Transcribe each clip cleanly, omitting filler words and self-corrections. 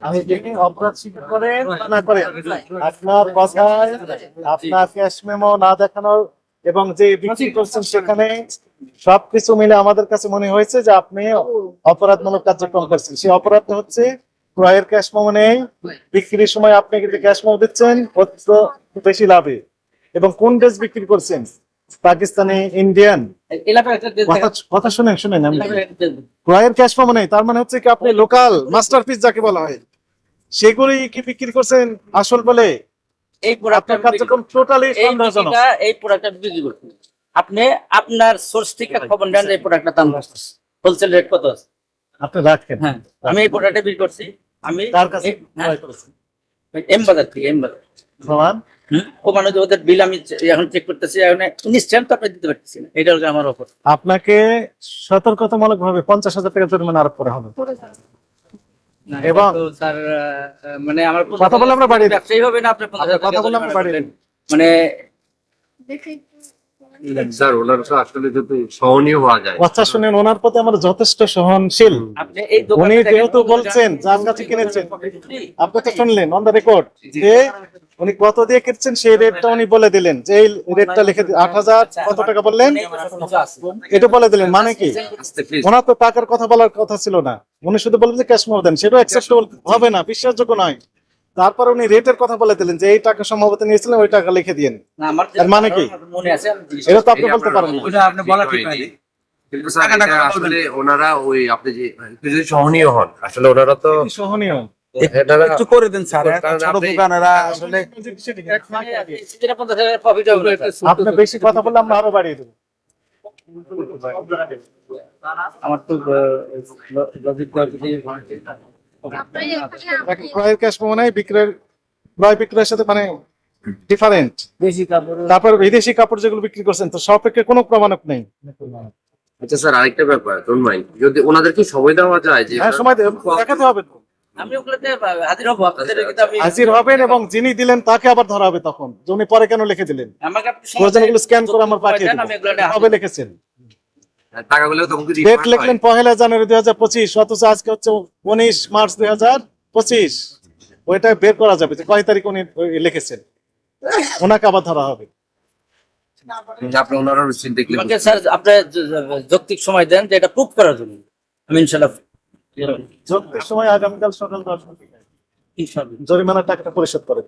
আপনি অপরাধ স্বীকার করেন বা না করেন, আপনার কথায় আপনার ক্যাশ মেমো না দেখানোর এবং যে বিক্রি করছেন সেখানে সবকিছু মিলে আমাদের কাছে মনে হয়েছে যে আপনি অপরাধমূলক কার্যক্রম করছেন। সেই অপরাধ হচ্ছে ক্রয়ের ক্যাশ মেমো নেই, বিক্রির সময় আপনি কিন্তু ক্যাশ মেমো দিচ্ছেন অত বেশি লাভে। এবং কোন দেশ বিক্রি করছেন? পাকিস্তানি, ইন্ডিয়ান। কথা শুনেন শুনেন, আমি ক্রয়ের ক্যাশ মেমো নেই, তার মানে হচ্ছে কি আপনি লোকাল মাস্টারপিস যাকে বলা হয় সেগুলি কি বিক্রি করছেন আসল বলে? এই আপনার কার্যক্রম টোটালি সন্দেহজনক। এই প্রোডাক্টটা বিক্রি করছেন আপনি আপনার সোর্স থেকে খবর নেন এই প্রোডাক্টটা দাম হোলসেল রেট কত আছে আপনি রাখেন। হ্যাঁ, আমি এই প্রোডাক্টটা বিক্রি করছি। আমি তার কাছে ক্রয় করেছেন। এম বাজার থেকে প্রমাণ ওখানে যে ওদের বিল আমি এখন চেক করতেছি, এখন ইনস্ট্যান্ট তো আপনি দিতে পারতেছি না, এটা হচ্ছে আমার অফার। আপনাকে সতর্কতামূলক ভাবে 50,000 টাকা জরিমানা আরোপ করা হবে। এবং স্যার মানে আমার কথা বলে আমরা বাড়িয়ে দেব। ব্যবসায়ী হবে না, আপনি কথা বলে আমরা বাড়িয়ে দেব। মানে স্যার ওনারা তো আসলে যদি সহনীয় হওয়া যায়। কথা শুনেন, ওনার প্রতি আমরা যথেষ্ট সহনশীল। আপনি এই উনি যেহেতু বলছেন যার কাছে কিনেছেন, আপনি তো শুনলেন অন দ্য রেকর্ড যে উনি কত দিয়ে কিনছেন সেই রেটটা উনি বলে দিলেন, যে এই রেটটা লিখে 8,000 কত টাকা বললেন এটা বলে দিলেন। মানে কি ওনার তো টাকার কথা বলার কথা ছিল না, উনি শুধু বললেন যে ক্যাশ মেমো দেন, সেটা অ্যাকসেপ্টেবল হবে না, বিশ্বাসযোগ্য নয়। তারপর উনি রেটের কথা বলে দিলেন যে এই টাকা সম্ভবত নিয়েছিলেন, ওই টাকা লিখে দিয়েন। এর মানে কি? মনে আছে এটা তো আপনি বলতে পারেন না। ওটা আপনি বলা ঠিক হয়নি। কিন্তু স্যার এটা আসলে ওনারা ওই আপনি যে একটু যদি সহনীয় হন, আসলে ওনারা তো কি সহনীয়? এনারা একটু করে দেন স্যার, কারণ ছোট আপনি- দোকানেরা আসলে যেটা 50,000 প্রফিট হবে আপনি বেশি কথা বললে আমরা আরো বাড়িয়ে দেবো। আমার তো লজিক দেখেন, ক্রয়ের ক্যাশ মেমো নাই, ক্রয় বিক্রয়ের সাথে মানে ডিফারেন্ট। বেশি কাপড় তারপর বিদেশি কাপড় যেগুলো বিক্রি করছেন তো সাপেক্ষে কোনো প্রমাণক নেই। আচ্ছা স্যার আরেকটা ব্যাপার, ডোন্ট মাইন্ড, যদি ওনাদেরকে সময় দেওয়া যায় যে হ্যাঁ, সময় দেখাতে হবে তো। আমি ওগুলোতে হাজির হবো আপনাদের, কিন্তু আমি হাজির হবেন এবং যিনি দিলেন তাকে আবার ধরা হবে তখন, যে উনি পরে কেন লিখে দিলেন। আমাকে আপনি প্রয়োজন এগুলো স্ক্যান করে আমার পাঠিয়ে দেন, আমি এগুলো দেবো। কবে লিখেছেন? টাকাগুলো তখন কি ডেট refund হয়? লিখলেন 1 জানুয়ারি 2025, অথচ আজকে হচ্ছে 19 মার্চ 2025। ওইটা বের করা যাবে যে কয় তারিখ উনি লিখেছেন, ওনাকে আবার ধরা হবে। আপনি ওনারা receipt দেখলে আমাকে স্যার আপনি যৌক্তিক সময় দেন যে এটা প্রুফ করার জন্য, আমি ইনশাআল্লাহ যৌক্তিক সময় আগামীকাল সকাল 10 ইনশাআল্লাহ জরিমানার টাকাটা পরিশোধ করেন।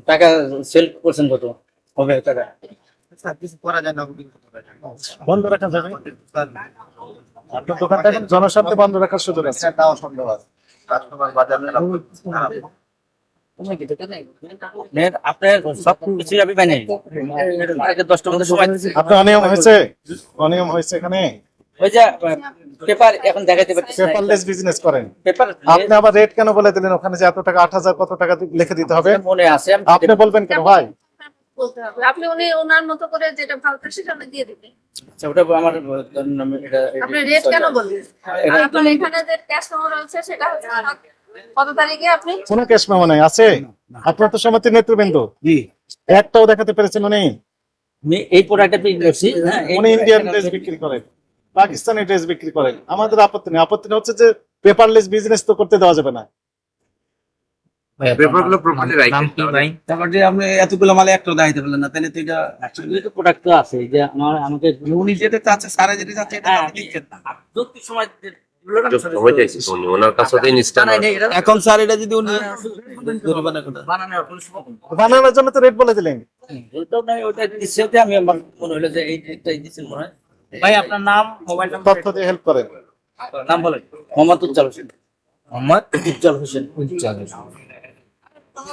টাকা সেল করছেন কত হবে টাকা? বন্ধ রাখা যাবে, আপনার দোকানটা এখন জনস্বার্থে বন্ধ রাখার সুযোগ আছে। আপনার সব কিছু আমি বানাই 10টার মধ্যে সময় দিচ্ছি। আপনার অনিয়ম হয়েছে, অনিয়ম হয়েছে এখানে। ওই যে পেপার এখন দেখাতে পারতেছি না। পেপারলেস বিজনেস করেন পেপার আপনি, আবার রেট কেন বলে দিলেন ওখানে যে এত টাকা 8,000 কত টাকা লিখে দিতে হবে? মনে আছে আপনি বলবেন কেন ভাই? বলতে হবে আপনি উনি ওনার মতো করে যেটা ভালো থাকে সেটা উনি দিয়ে দিবেন। আচ্ছা, ওটা আমার এটা আপনি রেট কেন বলবেন? আর আপনার এখানে যে ক্যাশ মেমো রয়েছে সেটা হচ্ছে কত তারিখে আপনি কোন ক্যাশ মেমো নাই আছে? আপনার তো সমিতির নেতৃবৃন্দ একটাও দেখাতে পেরেছেন উনি? আমি এই প্রোডাক্টটা বিক্রি করছি। হ্যাঁ, উনি ইন্ডিয়ান ড্রেস বিক্রি করেন, পাকিস্তানি ড্রেস বিক্রি করেন, আমাদের আপত্তি নেই। আপত্তি হচ্ছে যে পেপারলেস বিজনেস তো করতে দেওয়া যাবে না। পেপারগুলো প্রপারলি রাখেন। তারপর যে আপনি এতগুলো মালে একটাও দেখাইতে পারলেন না, তাহলে তো এটা actually তো প্রোডাক্ট তো আছে যে আমাকে উনি যেটা চাচ্ছে, সারা যেটা চাচ্ছে এটা আপনি দিচ্ছেন না। যৌক্তিক সময় সময় চাইছি তো উনি, ওনার কাছে তো ইনস্ট্যান্ট এখন স্যার এটা যদি উনি জরিমানা করে বানানোর কোনো সময় বানানোর জন্য তো রেট বলে দিলেন। ওটাও নাই, ওটা দিচ্ছে ওতে আমি আমার মনে হলো যে এইটাই দিচ্ছেন মনে হয়। ভাই আপনার নাম, মোবাইল নাম্বার, তথ্য দিয়ে হেল্প করেন। নাম বলেন। মোহাম্মদ উজ্জ্বল হোসেন। মোহাম্মদ উজ্জ্বল হোসেন।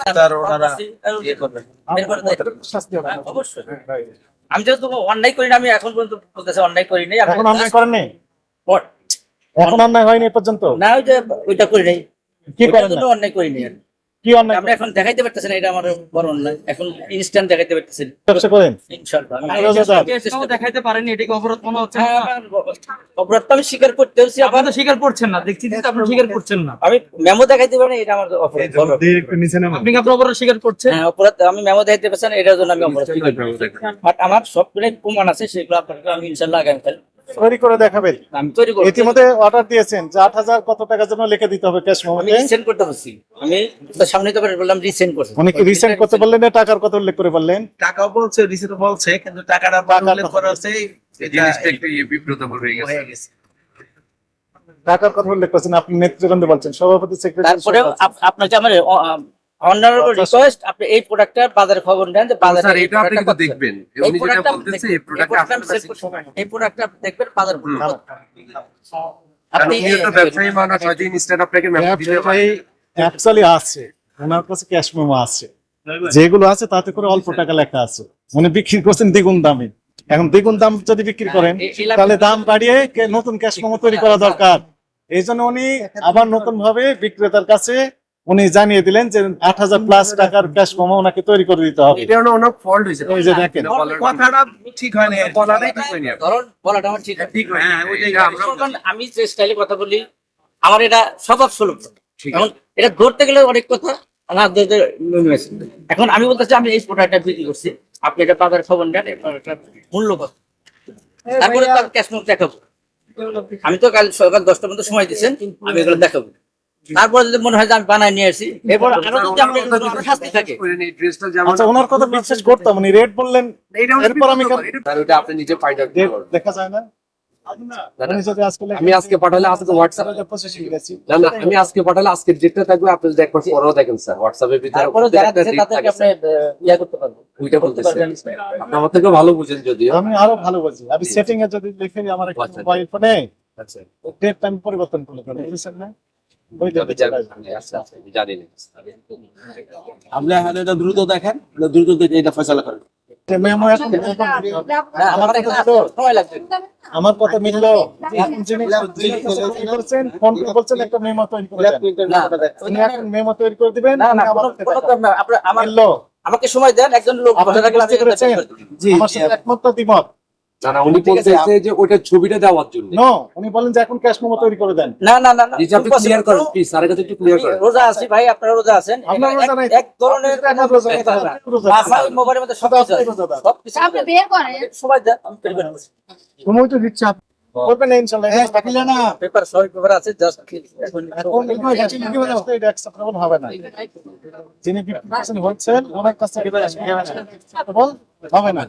স্যার ওনারা ইয়ে করবেন। বের করে দেয়। শাস্তি হবে। হ্যাঁ, অবশ্যই। আমি যেহেতু অন্যায় করি না, আমি এখন পর্যন্ত বলতেছি অন্যায় করি নাই। এখন অন্যায় করেননি? পর- এখন অন্যায় হয়নি এ পর্যন্ত? না, ওই যে ওইটা করি নাই, কি করেন ওইটার না? জন্য অন্যায় করি নাই। কি অন্যায় আপনি এখন দেখাইতে পারতেছেন, এটা আমার বড় অন্যায়। এখন ইনস্ট্যান্ট দেখাইতে পারতেছেন ব্যবসা করেন? ইনশাআল্লাহ। দেখাইতে পারেনি, এটাকে অপরাধ মনে হচ্ছে হ্যাঁ, আমার অপরাধ তো আমি স্বীকার করতে হচ্ছি। আপনি তো স্বীকার করছেন না, দেখছি যে আপনি স্বীকার করছেন না। আমি মেমো দেখাইতে পারি না, এটা আমার অপরাধ। আপনি কি আপনার অপরাধ স্বীকার করছেন? হ্যাঁ, অপরাধ আমি মেমো দেখাইতে পারছি না, এটার জন্য আমি অপরাধ স্বীকার করি। বাট আমার সব প্রমাণ আছে, সেগুলো আপনাকে আমি ইনশাআল্লাহ আগামীকাল তৈরি করে দেখাবেন। আমি তৈরি করব। ইতিমধ্যে অর্ডার দিয়েছেন যে 8,000 কত টাকার জন্য লিখে দিতে হবে ক্যাশ আমি মেমোতে। রিসেন্ড করতে বলছি, আমি তো সামনে তো বললাম রিসেন্ড করছি। উনি কি রিসেন্ট করতে বললেন না টাকার কথা উল্লেখ করে বললেন? টাকাও বলছে, রিসিট বলছে, কিন্তু টাকাটা উল্লেখ করা আছে এটা জিনিসটা একটু বিব্রতকর হয়ে গেছে। হয়ে গেছে। টাকার কথা উল্লেখ করছেন, আপনি নেতৃবৃন্দ বলছেন, সভাপতি সেক্রেটারি। তারপরে আপনাকে আমার অনারেবল রিকোয়েস্ট, আপনি এই প্রোডাক্টটার বাজারে খবর দেন যে বাজারে স্যার এই এটা আপনি প্রোডাক্টটা কিন্তু দেখবেন এই উনি যেটা প্রোডাক্টটা বলতেছে এই এই প্রোডাক্ট প্রোডাক্টটা আপনার কাছে এই প্রোডাক্টটা দেখবেন বাজার মূল্য কত। কারণ আপনি উনি একটা ব্যবসায়ী মানুষ, হয়তো ইনস্ট্যান্ট আপনাকে মেসেজ দিতে পারে। অ্যাকচুয়ালি আছে, ওনার কাছে ক্যাশ মেমো আছে, যেগুলো আছে তাতে করে অল্প টাকা লেখা আছে, উনি বিক্রি করছেন দ্বিগুণ দামে। এখন দ্বিগুণ দাম যদি বিক্রি করেন তাহলে দাম বাড়িয়ে নতুন ক্যাশ মেমো তৈরি করা দরকার। এই জন্য উনি আবার নতুন ভাবে বিক্রেতার কাছে উনি জানিয়ে দিলেন যে 8,000 প্লাস টাকার ক্যাশ মেমো ওনাকে তৈরি করে দিতে হবে। এটা হলো ওনার ফল্ট হয়েছে। এই যে দেখেন, কথাটা ঠিক হয়নি, বলাটাই ঠিক হয়নি। ধরুন বলাটা আমার ঠিক আছে। ঠিক হয়নি। হ্যাঁ, ওইটাই এটা আমরা এখন আমি যে স্টাইলে কথা বলি, আমার এটা স্বভাব সুলভ। ঠিক এখন এটা ধরতে গেলে অনেক কথা না ধরতে মিনিমাইজ। এখন আমি বলতেছি আমি এই প্রোডাক্টটা বিক্রি করছি, আপনি এটা বাজার খবর নেন, এই প্রোডাক্টটার মূল্য কত, তারপরে তার ক্যাশ মেমো দেখাবো। আমি তো কাল সকাল 10টার মধ্যে সময় দিচ্ছেন, আমি এগুলো দেখাবো। তারপরে যদি মনে হয় যে আমি বানায় নিয়ে আসি, এরপর আরো যদি আমার শাস্তি থাকে। এই ড্রেসটা যেমন আচ্ছা ওনার কথা বিশ্বাস করতাম, উনি রেট বললেন, এইটা হলো এরপর আমি বিব্রতকর। স্যার ওটা আপনি নিজে ফাইন্ড আউট রেট করুন। দেখা যায় না। উনি যদি আজকে লেখেন, আমি আজকে পাঠালে আজকে হোয়াটসঅ্যাপ প্রসেসিং গেছি, না না আমি আজকে পাঠালে আজকে যেটা থাকবে আপনি যদি একবার পরেও দেখেন স্যার হোয়াটসঅ্যাপের ভিতরে তারপরে যারা দিচ্ছে তাদেরকে আপনি ইয়া করতে পারবেন। ওইটা বলতেছেন আপনি আমার থেকে ভালো বুঝেন যদিও। আমি আরো ভালো বুঝি। আমি সেটিং এ যদি লিখে আমার একটা আচ্ছা। মোবাইল ফোনে আচ্ছা ডেট টাইম পরিবর্তন করে দেবো, বুঝছেন না? ওই আমি ডেটে জানি চলে আসবে। আচ্ছা আচ্ছা, আমি জানি না। আপনি এখন এটা দ্রুত দেখেন, এটা দ্রুত দেখে এটা ফয়সালা করেন। যে মেমো এখন না, আমার এখানে সময় লাগবে। আমার কথা মিললো। এখন যিনি করছেন, ফোন করে বলছেন একটা মেমো তৈরি করে দেন। না, উনি এখন মেমো তৈরি করে দিবেন, না, না, উনি আমার কোনো- হাতে কোনো দেখাবেন। তো না, আমার মিললো? আমাকে সময় দেন, একজন লোক আপনি বসে থাকলে আমি বুঝতে পেরেছেন? এটা করে দেব। আমার সাথে একমত না দ্বিমত? না না উনি বলতেছে যে ওইটা ছবিটা দেওয়ার জন্য নো, উনি বলেন যে এখন ক্যাশ মেমো তৈরি করে দেন। না না না না, এই যে আপনি ক্লিয়ার করেন প্লিজ স্যারের কাছে একটু ক্লিয়ার করেন। রোজা আছি ভাই, আপনারা রোজা আছেন। আপনার রোজা নাই। এক ধরনের আপনার রোজা নাই, রোজা আছে। আমার মোবাইলের মধ্যে সব কিছু আছে। সবকিছু আপনি বের করেন। সময় দেন, আমি তৈরি করে দেব। সময় তো দিচ্ছে, আপনি করবেন না ইনশাআল্লাহ। দেখিলে না পেপার সব পেপার আছে, জাস্ট এখন এখন এটা acceptable হবে না। যিনি 50% হচ্ছেন ওনার কাছে acceptable হবে না,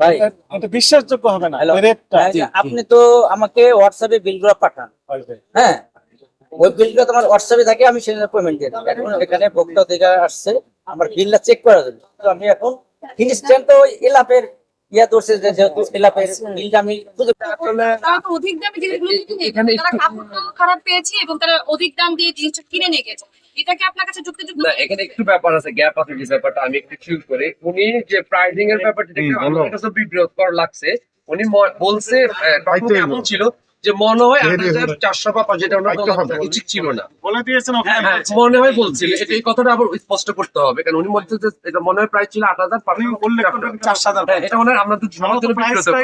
ভাই এটা বিশ্বাসযোগ্য হবে না। হ্যালো। রেটটা আপনি তো আমাকে হোয়াটসঅ্যাপে বিলগুলো পাঠান, হ্যাঁ ওই বিলগুলো তোমার হোয়াটসঅ্যাপে থাকে, আমি সেটা পেমেন্ট দিয়ে দিই। এখন এখানে ভোক্তা থেকে আসছে আমার বিলটা চেক করার জন্য, তো আমি এখন ইনস্ট্যান্ট তো ওই এলাপের ইয়া দোষে যেহেতু এলাপের বিলটা আমি খুঁজে তারা তো অধিক দামে জিনিসগুলো কিনে তারা কাপড়টাও খারাপ পেয়েছে এবং তারা অধিক দাম দিয়ে জিনিসটা কিনে নিয়ে গেছে। এটা কি আপনার কাছে যুক্তিযুক্ত? না এখানে একটু ব্যাপার আছে, গ্যাপ আছে, যে ব্যাপারটা আমি একটু ফিল করি। উনি যে প্রাইসিং এর ব্যাপারটা দেখে আমার কাছে বিব্রতকর লাগছে। উনি বলছে তখন এমন ছিল যে মনে হয় 8,400 বা যেটা ওনার বলা উচিত ছিল না। বলে দিয়েছেন হ্যাঁ, হ্যাঁ, মনে হয় বলছিল এটা, এই কথাটা আবার স্পষ্ট করতে হবে, কারণ উনি বলছে যে এটা মনে হয় প্রাইস ছিল 8,000, উল্লেখ করলেন 4,000। হ্যাঁ, এটা মনে হয় আমরা তো সবার জন্য বিব্রতকর।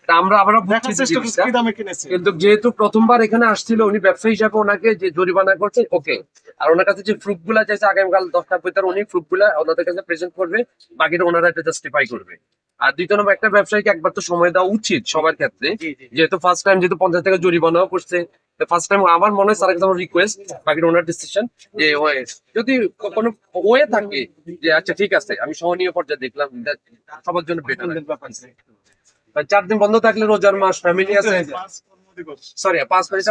এটা আমরা আবার দেখার বুঝছি চেষ্টা করছি জিনিসটা। কি দামে কিনেছে। কিন্তু যেহেতু প্রথমবার এখানে আসছিল উনি ব্যবসায়ী হিসাবে ওনাকে যে জরিমানা করছে ওকে, আর ওনার কাছে যে প্রুফ গুলা চাইছে আগামীকাল 10টার ভিতরে উনি প্রুফ গুলা ওনাদের কাছে প্রেজেন্ট করবে, বাকিটা ওনারা এটা জাস্টিফাই করবে। আর দ্বিতীয় নম্বর, একটা ব্যবসায়ীকে একবার তো সময় দেওয়া উচিত সবার ক্ষেত্রে, যেহেতু ফার্স্ট টাইম, যেহেতু 50 টাকা জরিমানাও করছে ফার্স্ট টাইম। আমার মনে হয় স্যারের কাছে আমার রিকোয়েস্ট, বাকিটা ওনার ডিসিশন, যে যদি কোনো ওয়ে থাকে যে আচ্ছা ঠিক আছে আমি সহনীয় পর্যায়ে দেখলাম, সবার জন্য বেটার। 4 দিন বন্ধ থাকলে রোজার মাস, ফ্যামিলি আছে, সরি 5 মিনিট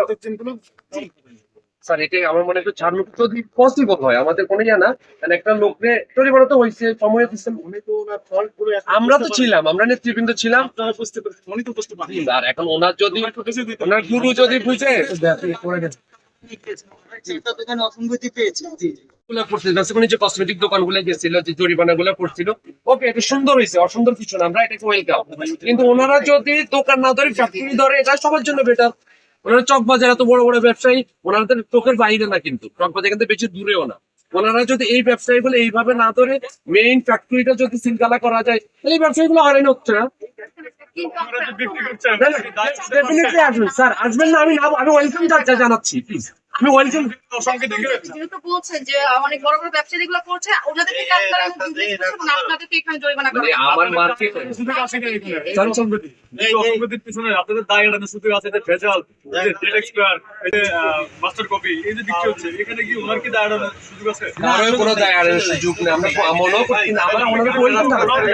স্যার, এটা আমার মনে একটু ছাড় যদি পসিবল হয়, আমাদের কোনো ইয়া না, কারণ একটা লোকরে জরিমানা তো হয়েছে, সময় দিচ্ছেন, আমরা তো ছিলাম, আমরা নেতৃবৃন্দ ছিলাম, আর এখন ওনার যদি ওনার গুরু যদি বুঝে কসমেটিক দোকানগুলো গেছিল, যে জরিমানা গুলো করছিল, ওকে এটা সুন্দর হয়েছে, অসুন্দর কিছু না, আমরা এটাকে ওয়েলকাম। কিন্তু ওনারা যদি দোকান না ধরে ফ্যাক্টরি ধরে, এটা সবার জন্য বেটার। ওনারা চকবাজার এত বড় বড় ব্যবসায়ী, ওনারা তো চোখের বাইরে না, কিন্তু চকবাজার কিন্তু বেশি দূরেও না। ওনারা যদি এই ব্যবসায়ীগুলো এইভাবে না ধরে মেইন ফ্যাক্টরিটা যদি সিলগালা করা যায়, তাহলে এই ব্যবসায়ীগুলো হয়রানি হচ্ছে না। ডেফিনেটলি আসবেন স্যার, আসবেন না আমি ওয়েলকাম জানাচ্ছি, প্লিজ আমি ওয়েলকাম যেহেতু বলছেন যে অনেক বড় বড় ব্যবসায়ী এগুলো করছে, ওনাদের থেকে আপনারা business করছেন, না আপনাদেরকে এখানে জরিমানা করা মানে হবে? আমার মার্কেট অসংগতির পিছনে আপনাদের দায় এড়ানোর সুযোগ আছে, যে ভেজাল, এই যে ডেট এক্সপায়ার, এই যে মাস্টার কপি, এই যে বিক্রি হচ্ছে, এখানে কি ওনার কি দায় এড়ানোর সুযোগ আছে? কারোর কোনো দায় এড়ানোর সুযোগ নেই, আমরা মনেও করছি না, আমরা ওনাদের ওয়েলকাম জানাচ্ছি।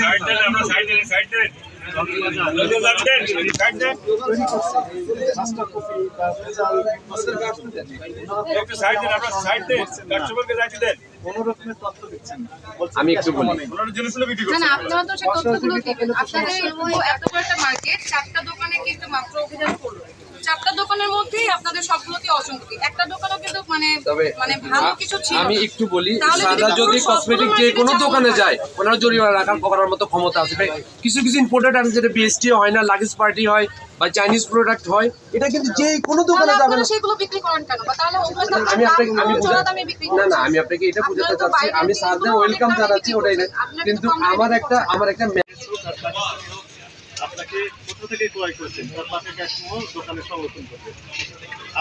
সাইড দেন, আমরা সাইড দেন, সাইড দেন। একটু সাইড দেন, আমরা সাইড দেন, কাস্টমারকে যাইতে দেন। আমি একটু বলি, ওনারা জিনিসগুলো বিক্রি না করছে। না, আপনারা তো সেই তথ্যগুলো দিবেন। আপনাদের এত বড় একটা মার্কেট, 4টা দোকানে কিন্তু মাত্র অভিযান করলো। 4টা দোকানের মধ্যেই আপনাদের সবগুলোতে অসংগতি। একটা দোকানও কিন্তু মানে তবে মানে ভালো কিছু ছিল আমি না। একটু বলি, তাহলে সাদা যদি পুরো কসমেটিক সবগুলো যে কোনো market-এ দোকানে চাপ যায় ওনারা জরিমানা রাখার করার মতো ক্ষমতা আছে। ভাই, কিছু কিছু ইম্পোর্টেড আছে যেটা বিএসটি হয় না, লাগেজ পার্টি হয় বা চাইনিজ প্রোডাক্ট হয়, এটা কিন্তু যে কোনো দোকানে তাহলে যাবে আপনারা না। সেগুলো বিক্রি করেন কেন? বা তাহলে ওগুলো তো আমি আপনাকে আমি চড়া দামে বিক্রি না করেন। না আমি আপনাকে এটা বোঝাতে আপনারা তো চাচ্ছি, বাইরে আমি থেকে স্যারদের এগুলো ওয়েলকাম অনেক দামে জানাচ্ছি, বিক্রি ওটাই না। করছেন। আপনারা কিন্তু কম দামে আমার বিক্রি একটা আপনাকে কোথা থেকে ক্রয় করছেন তার পাশে ক্যাশ মেমো দোকানে সংরক্ষণ করতে।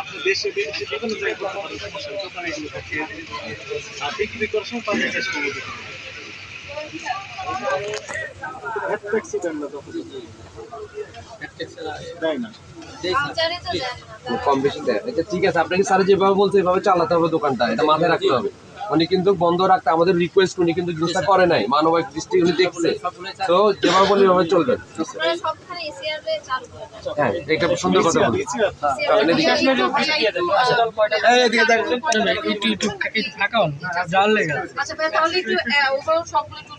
আপনি দেশে বিদেশে বিভিন্ন জায়গায় দোকানে এগুলো থাকে, আর বিক্রি করার সময় পাশে ক্যাশ মেমো দিতে হবে। দেয় না। কম বেশি দেয়। আচ্ছা ঠিক আছে, আপনাকে স্যার যেভাবে বলছে এভাবে চালাতে হবে দোকানটা, এটা মাথায় রাখতে হবে। উনি কিন্তু বন্ধ রাখতে আমাদের রিকোয়েস্ট, উনি কিন্তু জিনিসটা করে নাই, মানবিক দৃষ্টি উনি দেখছে। তো যেভাবে বলি এভাবে চলবে। হ্যাঁ, এটা সুন্দর কথা বলি। আচ্ছা ভাই, তাহলে একটু ওভারঅল সবগুলো একটু